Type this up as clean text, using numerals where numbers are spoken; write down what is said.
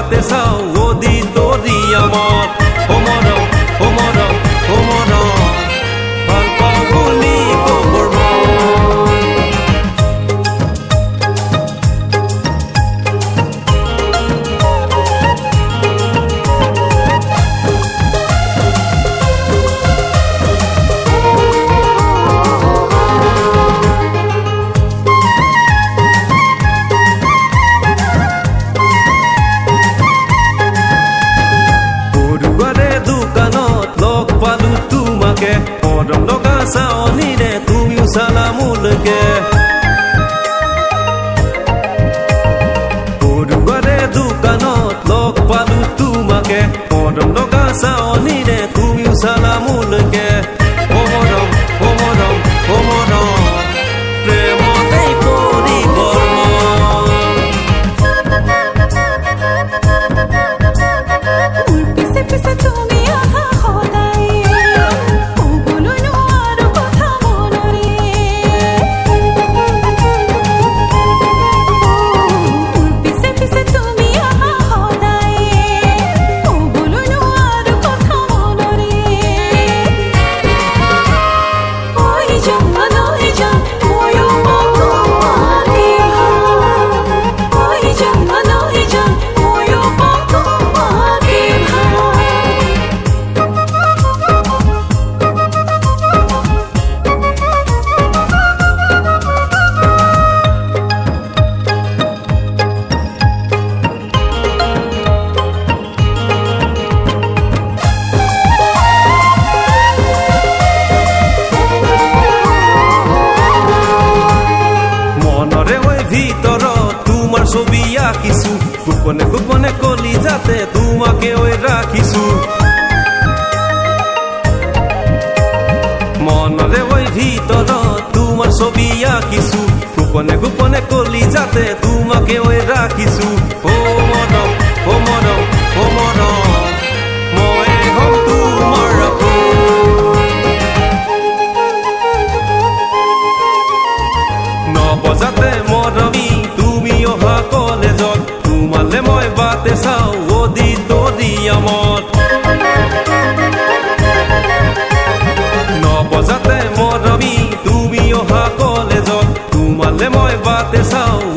বাতে চাওঁ অদি তৰি আমাৰ ও মৰম ও মৰম ও মৰম ভাল পাওঁ বুলি কবৰ মৰম লগা চাৱনীৰে তুমিও চালামুলকে সৰুবাৰে দোকানত লগ পালো তোমাকে মৰম লগা চাৱনীৰে তুমিও চালামুলকে ও মৰম ও মৰম ও মৰম প্ৰেমতেই পৰি গৰ্ম পিছে পিছে তুমি আহা সদায় ছবি আঁকিছো গোপনে গোপনে কলি যাতে তোমাকে ওই ৰাখিছো মনৰে ওই ভিতৰত তোমাৰ ছবি আঁকিছো গোপনে গোপনে কলি যাতে তোমাকে ওই ৰাখিছো ও মৰম ও মৰম ও মৰম মই হম তোমাৰ নবজাতে মৰমী অহা কলেজত তোমালে মই বাতে চাওঁ অদি তৰি আমাৰ নবজাতে মৰমী তুমি অহা কলেজত তোমালে মই বাতে চাওঁ